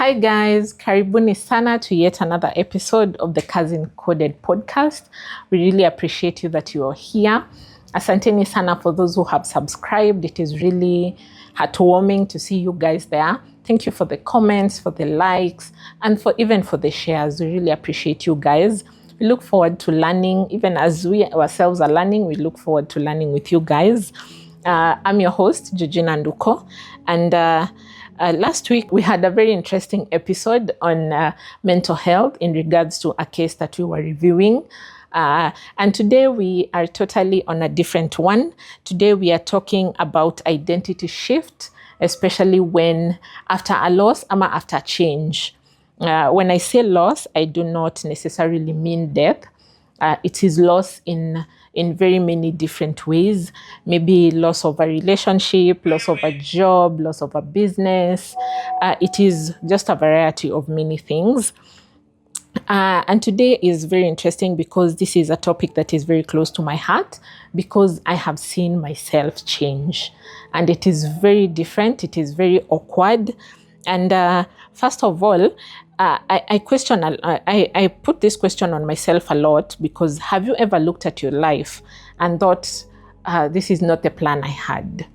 Hi guys, karibuni sana to yet another episode of the Cousin Coded podcast. We really appreciate you that you are here. Asanteni sana for those who have subscribed. It is really heartwarming to see you guys there. Thank you for the comments, for the likes, and even for the shares. We really appreciate you guys. We look forward to learning, even as we ourselves are learning. We look forward to learning with you guys. I'm your host, Georgina Nduko, and last week we had a very interesting episode on mental health in regards to a case that we were reviewing. And today we are totally on a different one. Today we are talking about identity shift, especially when after a loss or after change. When I say loss, I do not necessarily mean death. It is loss in very many different ways. Maybe loss of a relationship, loss of a job, loss of a business. It is just a variety of many things. And today is very interesting because this is a topic that is very close to my heart because I have seen myself change. And it is very different. It is very awkward. And first of all, I put this question on myself a lot because have you ever looked at your life and thought, this is not the plan I had?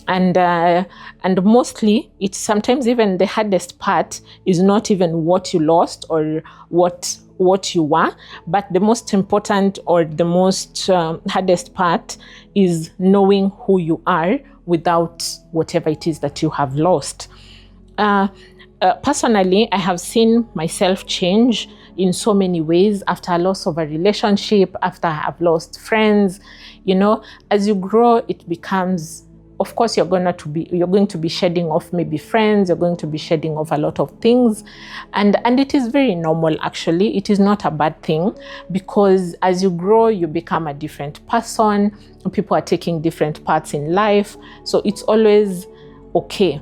And mostly, it's sometimes even the hardest part is not even what you lost or what you were, but the most important or the most hardest part is knowing who you are without whatever it is that you have lost. Personally, I have seen myself change in so many ways after a loss of a relationship, after I have lost friends. You know, as you grow, it becomes, of course, you're going to be shedding off maybe friends, you're going to be shedding off a lot of things. And it is very normal, actually. It is not a bad thing because as you grow, you become a different person. People are taking different paths in life. So it's always okay.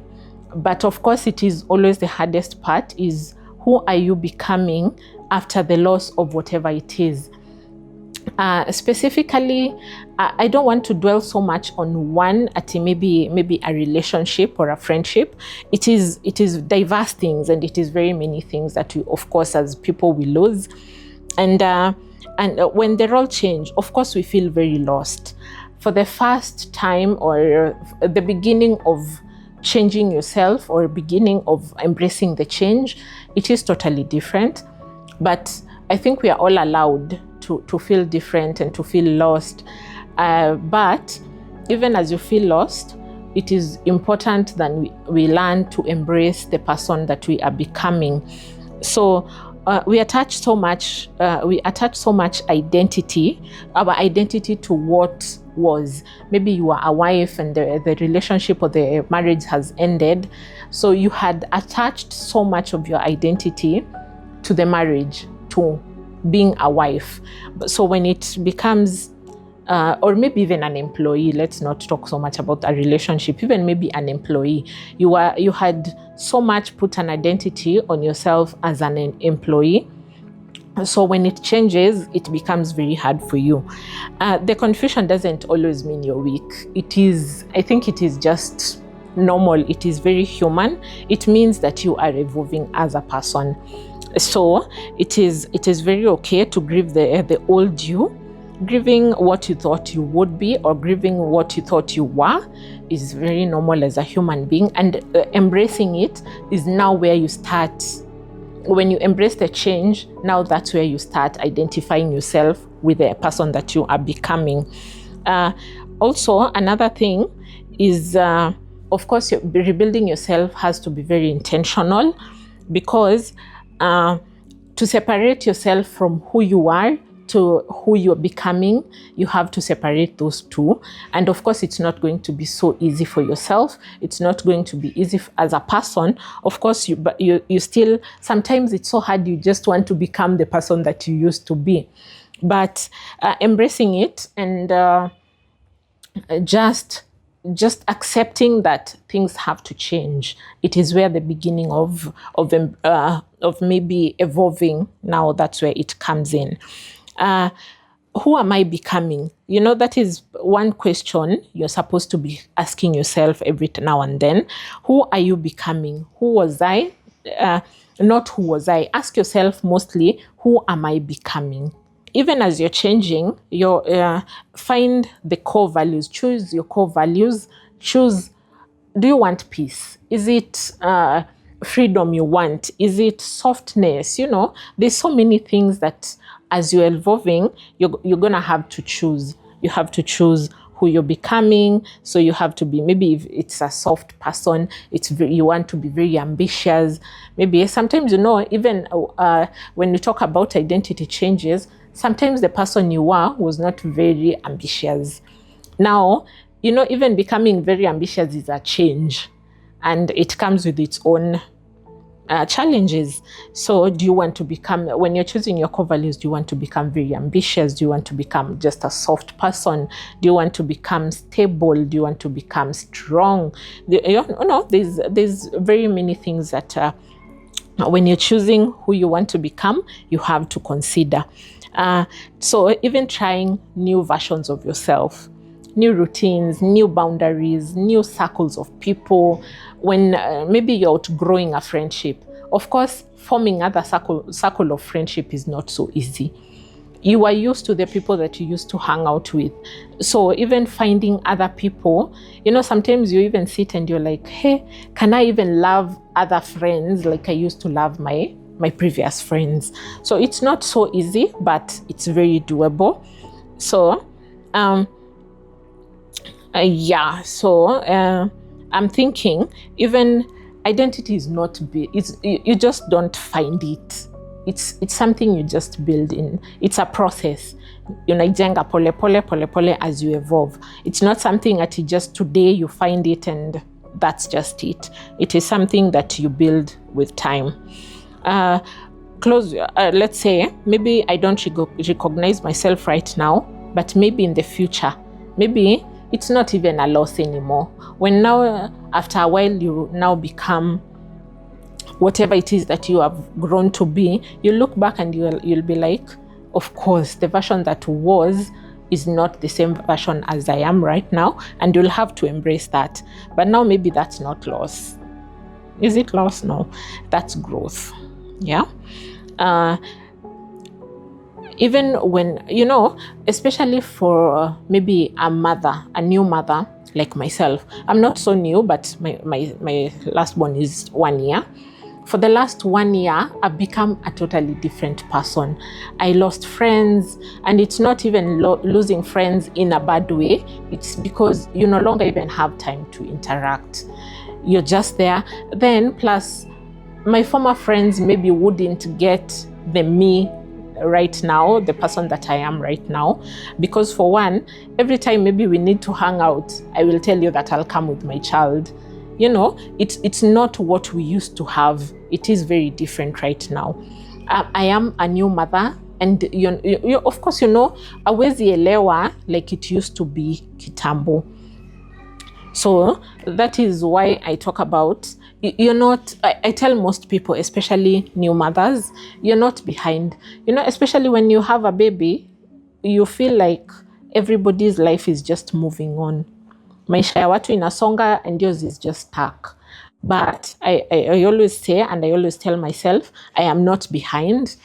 But of course, it is always the hardest part is who are you becoming after the loss of whatever it is. Specifically, I don't want to dwell so much on one at maybe a relationship or a friendship. It is diverse things and it is very many things that we, of course, as people we lose. And when the role change, of course, we feel very lost. For the first time or the beginning of changing yourself or beginning of embracing the change, it is totally different. But I think we are all allowed to feel different and to feel lost. But even as you feel lost, it is important that we learn to embrace the person that we are becoming. So we attach so much identity, our identity to what was. Maybe you are a wife and the relationship or the marriage has ended. So you had attached so much of your identity to the marriage, to being a wife. So when it becomes, or maybe even an employee, let's not talk so much about a relationship, even maybe an employee, you had so much put an identity on yourself as an employee. So when it changes, it becomes very hard for you. The confusion doesn't always mean you're weak. I think it is just normal. It is very human. It means that you are evolving as a person. So it is very okay to grieve the old you. Grieving what you thought you would be or grieving what you thought you were is very normal as a human being. And embracing it is now where you start. When you embrace the change, now that's where you start identifying yourself with the person that you are becoming. Also, another thing is, of course, rebuilding yourself has to be very intentional because to separate yourself from who you are to who you're becoming, you have to separate those two. And of course, it's not going to be so easy for yourself. It's not going to be easy as a person. Of course, you still, sometimes it's so hard, you just want to become the person that you used to be. But embracing it and just accepting that things have to change. It is where the beginning of maybe evolving, now that's where it comes in. Who am I becoming? You know, that is one question you're supposed to be asking yourself every now and then. Who are you becoming? Who was I not who was I. Ask yourself mostly, who am I becoming? Even as you're changing, find the core values. Choose your core values. Choose, do you want peace? Is it freedom you want? Is it softness? There's so many things that as you're evolving, you're going to have to choose. You have to choose who you're becoming. So you have to be, maybe if it's a soft person, you want to be very ambitious. Maybe sometimes, even when you talk about identity changes, sometimes the person you are was not very ambitious. Now, even becoming very ambitious is a change, and it comes with its own challenges. So do you want to become, when you're choosing your core values, do you want to become very ambitious? Do you want to become just a soft person? Do you want to become stable? Do you want to become strong? There's very many things that when you're choosing who you want to become, you have to consider. So even trying new versions of yourself, new routines, new boundaries, new circles of people. When maybe you're outgrowing a friendship, of course, forming other circle of friendship is not so easy. You are used to the people that you used to hang out with. So even finding other people, sometimes you even sit and you're like, hey, can I even love other friends like I used to love my previous friends? So it's not so easy, but it's very doable. So, I'm thinking even identity is not big. You just don't find it. It's something you just build in. It's a process. Jenga pole as you evolve. It's not something that you just today you find it and that's just it. It is something that you build with time. Let's say maybe I don't recognize myself right now, but maybe in the future, maybe it's not even a loss anymore. When now, after a while, you now become whatever it is that you have grown to be, you look back and you'll be like, of course, the version that was is not the same version as I am right now, and you'll have to embrace that. But now maybe that's not loss. Is it loss? No, that's growth. Yeah. Even when, especially for maybe a new mother like myself. I'm not so new, but my last born is 1 year. For the last 1 year, I've become a totally different person. I lost friends, and it's not even losing friends in a bad way. It's because you no longer even have time to interact. You're just there. Then plus, my former friends maybe wouldn't get the me right now, the person that I am right now, because for one, every time maybe we need to hang out, I will tell you that I'll come with my child. It's not what we used to have. It is very different right now. I am a new mother, and you of course, hawezi elewa like it used to be kitambo. So that is why I talk about, I tell most people, especially new mothers, you're not behind. Especially when you have a baby, you feel like everybody's life is just moving on. Maisha ya watu inasonga and yours is just stuck. But I always say, and I always tell myself, I am not behind.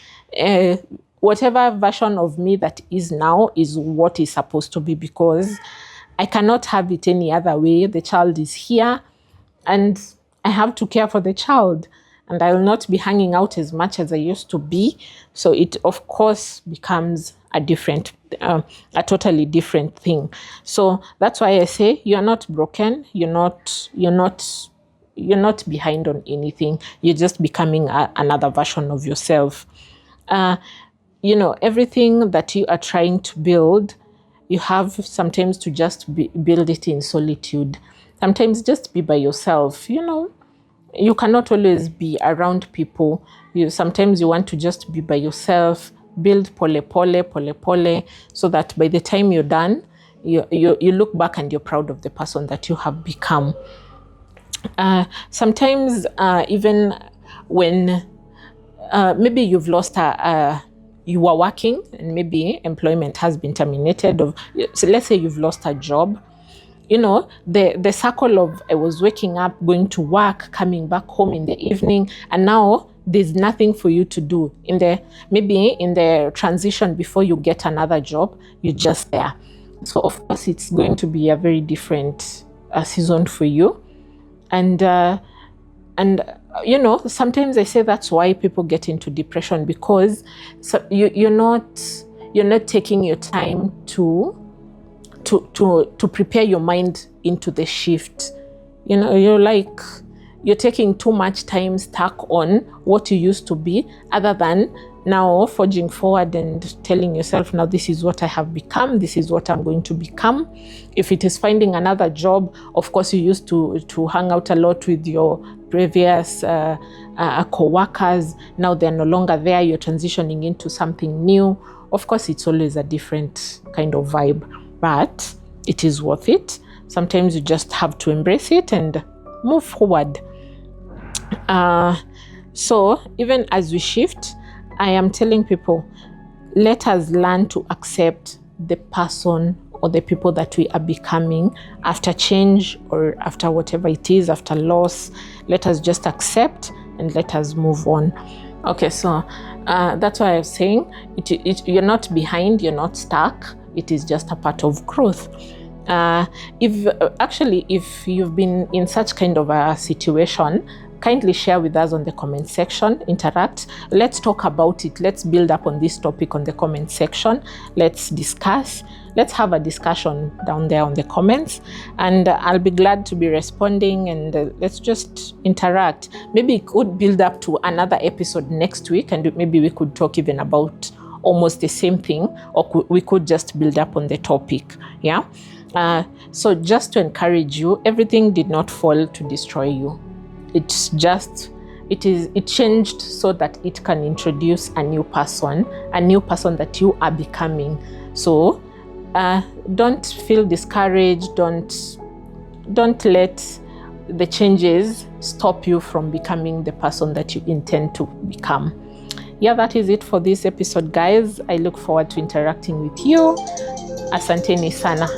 Whatever version of me that is now is what is supposed to be, because I cannot have it any other way. The child is here, and I have to care for the child, and I will not be hanging out as much as I used to be. So it, of course, becomes a totally different thing. So that's why I say you're not broken. You're not behind on anything. You're just becoming another version of yourself. Everything that you are trying to build, you have sometimes to just build it in solitude. Sometimes just be by yourself. You cannot always be around people. Sometimes you want to just be by yourself, build pole, so that by the time you're done, you look back and you're proud of the person that you have become. Sometimes even when maybe you've lost you are working and maybe employment has been terminated, so let's say you've lost a job, the circle of I was waking up, going to work, coming back home in the evening, and now there's nothing for you to do maybe in the transition before you get another job. You're just there. So of course it's going to be a very different season for you. And sometimes I say that's why people get into depression, because you're not taking your time to prepare your mind into the shift. You're taking too much time stuck on what you used to be, other than now forging forward and telling yourself, now this is what I have become, this is what I'm going to become. If it is finding another job, of course you used to hang out a lot with your previous co-workers. Now they're no longer there, you're transitioning into something new. Of course it's always a different kind of vibe, but it is worth it. Sometimes you just have to embrace it and move forward. So even as we shift, I am telling people, let us learn to accept the person or the people that we are becoming after change, or after whatever it is, after loss. Let us just accept and let us move on. Okay, so that's why I was saying you're not behind, you're not stuck. It is just a part of growth. If you've been in such kind of a situation, kindly share with us on the comment section, interact. Let's talk about it. Let's build up on this topic on the comment section. Let's discuss. Let's have a discussion down there on the comments, and I'll be glad to be responding, and let's just interact. Maybe it could build up to another episode next week, and maybe we could talk even about almost the same thing, or we could just build up on the topic. Yeah. So just to encourage you, everything did not fall to destroy you. It changed so that it can introduce a new person that you are becoming. So don't feel discouraged. Don't let the changes stop you from becoming the person that you intend to become. Yeah, that is it for this episode, guys. I look forward to interacting with you. Asanteni sana.